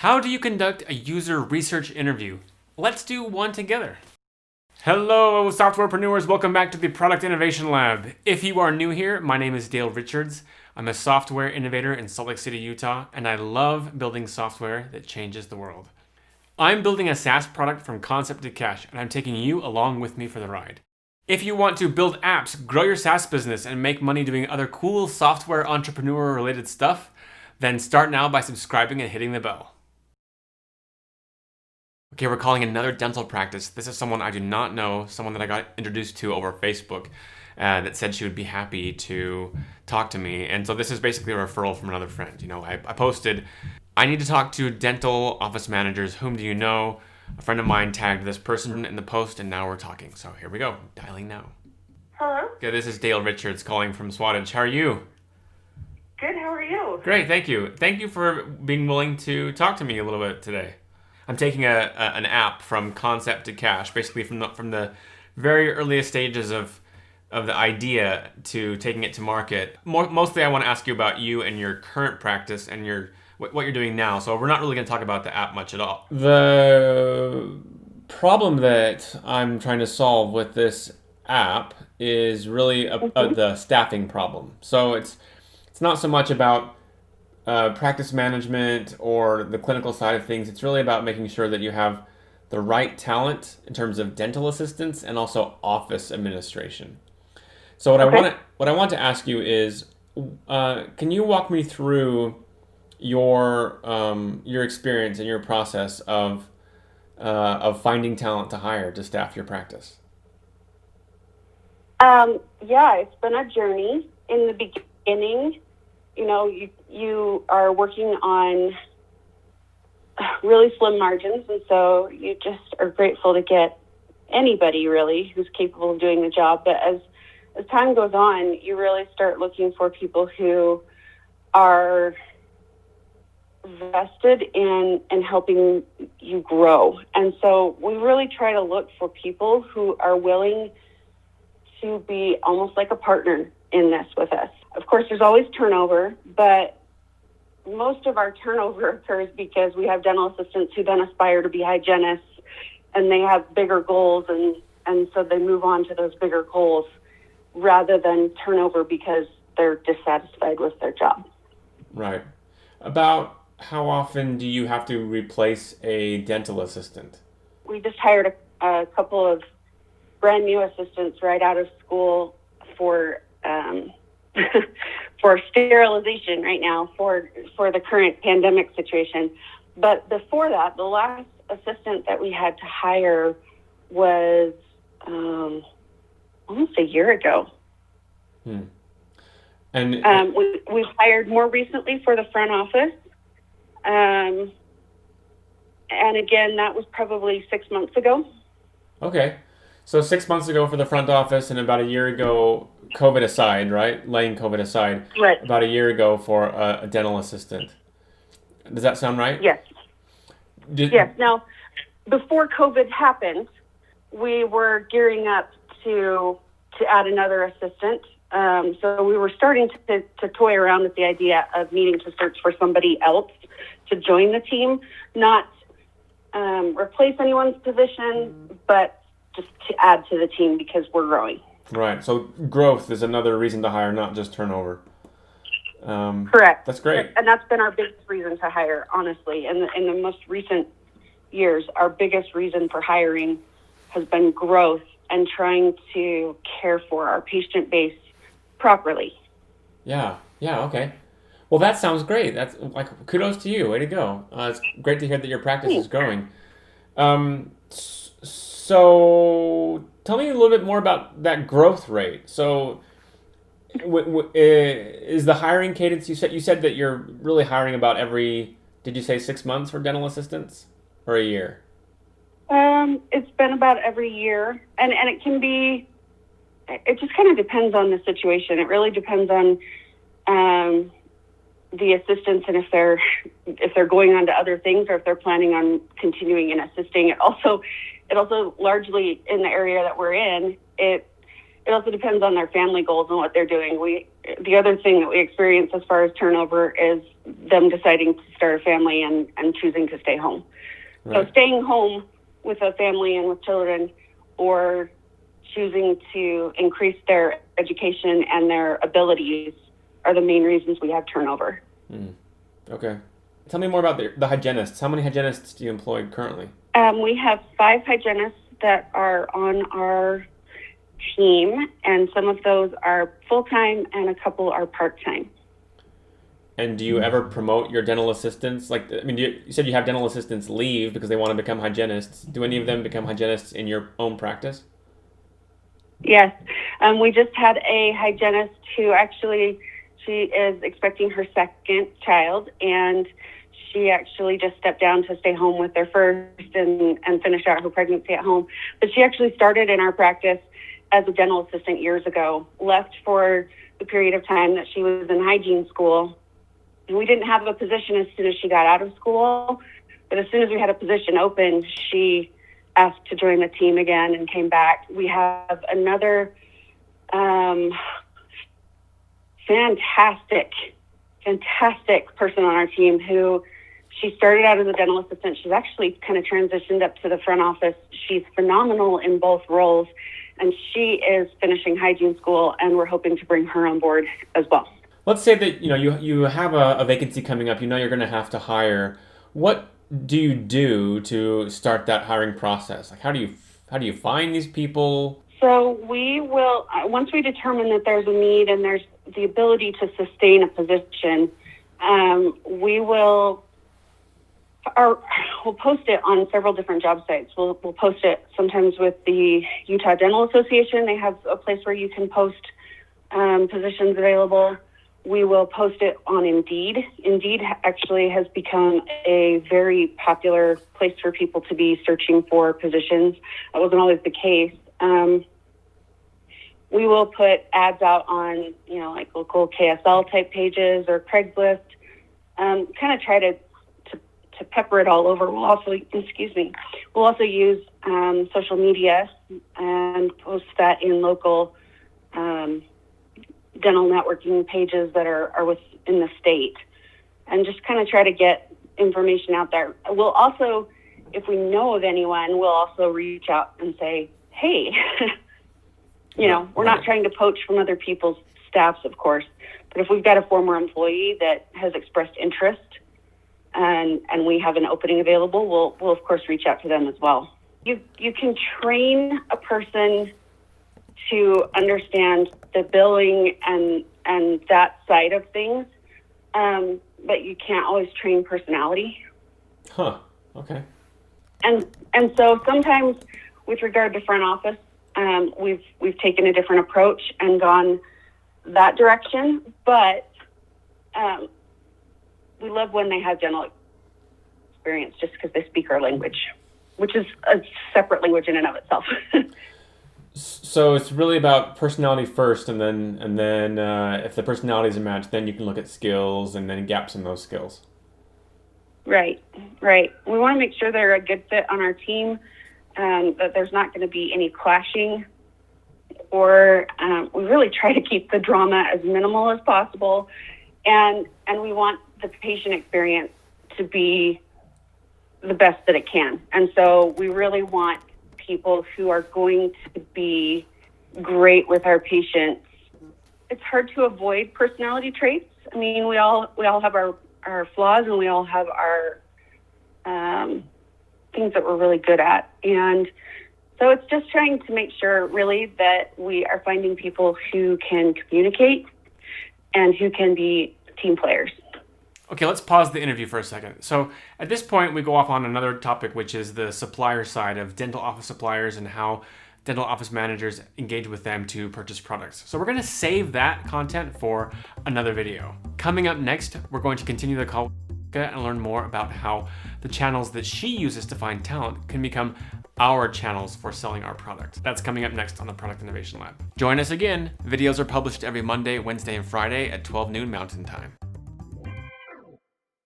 How do you conduct a user research interview? Let's do one together. Hello, softwarepreneurs. Welcome back to the Product Innovation Lab. If you are new here, my name is Dale Richards. I'm a software innovator in Salt Lake City, Utah, and I love building software that changes the world. I'm building a SaaS product from concept to cash, and I'm taking you along with me for the ride. If you want to build apps, grow your SaaS business, and make money doing other cool software entrepreneur-related stuff, then start now by subscribing and hitting the bell. Okay, we're calling another dental practice. This is someone I do not know, someone that I got introduced to over Facebook that said she would be happy to talk to me. And so this is basically a referral from another friend. I posted, I need to talk to dental office managers. Whom do you know? A friend of mine tagged this person in the post, and now we're talking. So here we go, dialing now. Hello? Okay, this is Dale Richards calling from Swatage. How are you? Good, how are you? Great, thank you. Thank you for being willing to talk to me a little bit today. I'm taking an app from concept to cash, basically from the very earliest stages of the idea to taking it to market. Mostly I want to ask you about you and your current practice and what you're doing now. So we're not really going to talk about the app much at all. The problem that I'm trying to solve with this app is really the staffing problem. So it's not so much about practice management or the clinical side of things. It's really about making sure that you have the right talent in terms of dental assistants and also office administration. So what I want to ask you is, can you walk me through your experience and your process of finding talent to hire to staff your practice? Yeah, it's been a journey. In the beginning, you are working on really slim margins, and so you just are grateful to get anybody really who's capable of doing the job. But as time goes on, you really start looking for people who are vested in helping you grow. And so we really try to look for people who are willing to be almost like a partner in this with us. Of course, there's always turnover, but most of our turnover occurs because we have dental assistants who then aspire to be hygienists, and they have bigger goals, and so they move on to those bigger goals rather than turnover because they're dissatisfied with their job. Right. About how often do you have to replace a dental assistant? We just hired a couple of brand new assistants right out of school for for sterilization right now for the current pandemic situation. But before that, the last assistant that we had to hire was almost a year ago. And we've hired more recently for the front office. And again, that was probably 6 months ago. Okay. So 6 months ago for the front office, and about a year ago, COVID aside, right? Laying COVID aside. Right. About a year ago for a dental assistant. Does that sound right? Yes. Yes. Now, before COVID happened, we were gearing up to add another assistant. So we were starting to toy around with the idea of needing to search for somebody else to join the team, not replace anyone's position, but just to add to the team because we're growing. Right. So growth is another reason to hire, not just turnover. Correct. That's great. And that's been our biggest reason to hire, honestly. In the most recent years, our biggest reason for hiring has been growth and trying to care for our patient base properly. Yeah. Okay. Well, that sounds great. That's like, kudos to you. Way to go. It's great to hear that your practice is growing. So tell me a little bit more about that growth rate. So is the hiring cadence, you said that you're really hiring about every, did you say 6 months for dental assistants or a year? It's been about every year, and it can be, it just kind of depends on the situation. It really depends on the assistants and if they're going on to other things or if they're planning on continuing and assisting. It also largely in the area that we're in, it also depends on their family goals and what they're doing. The other thing that we experience as far as turnover is them deciding to start a family and choosing to stay home. Right. So staying home with a family and with children, or choosing to increase their education and their abilities, are the main reasons we have turnover. Okay. Tell me more about the hygienists. How many hygienists do you employ currently? We have 5 hygienists that are on our team, and some of those are full-time and a couple are part-time. And do you ever promote your dental assistants? You said you have dental assistants leave because they want to become hygienists. Do any of them become hygienists in your own practice? Yes. We just had a hygienist who she is expecting her second child, and she actually just stepped down to stay home with their first and finish out her pregnancy at home. But she actually started in our practice as a dental assistant years ago, left for the period of time that she was in hygiene school. And we didn't have a position as soon as she got out of school, but as soon as we had a position open, she asked to join the team again and came back. We have another fantastic person on our team who, she started out as a dental assistant. She's actually kind of transitioned up to the front office. She's phenomenal in both roles, and she is finishing hygiene school, and we're hoping to bring her on board as well. Let's say that you have a vacancy coming up. You're going to have to hire. What do you do to start that hiring process? Like, how do you find these people? So we will, once we determine that there's a need and there's the ability to sustain a position, we'll post it on several different job sites. We'll post it sometimes with the Utah Dental Association. They have a place where you can post positions available. We will post it on Indeed. Indeed actually has become a very popular place for people to be searching for positions. That wasn't always the case. We will put ads out on, like local KSL type pages or Craigslist. Kind of try to pepper it all over. We'll also use social media and post that in local dental networking pages that are within the state, and just kind of try to get information out there. We'll also, if we know of anyone, we'll also reach out and say, hey, we're not trying to poach from other people's staffs, of course, but if we've got a former employee that has expressed interest and we have an opening available, we'll of course reach out to them as well. You can train a person to understand the billing and that side of things, but you can't always train personality. Huh. Okay. And so sometimes with regard to front office, we've taken a different approach and gone that direction, but we love when they have dental experience just because they speak our language, which is a separate language in and of itself. So it's really about personality first, and then if the personality is a match, then you can look at skills and then gaps in those skills. Right. We want to make sure they're a good fit on our team, that there's not going to be any clashing, or we really try to keep the drama as minimal as possible, and we want the patient experience to be the best that it can. And so we really want people who are going to be great with our patients. It's hard to avoid personality traits. I mean, we all have our flaws, and we all have our things that we're really good at. And so it's just trying to make sure really that we are finding people who can communicate and who can be team players. Okay, let's pause the interview for a second. So at this point, we go off on another topic, which is the supplier side of dental office suppliers and how dental office managers engage with them to purchase products. So we're going to save that content for another video. Coming up next, we're going to continue the call and learn more about how the channels that she uses to find talent can become our channels for selling our product. That's coming up next on the Product Innovation Lab. Join us again. Videos are published every Monday, Wednesday, and Friday at 12 noon Mountain Time.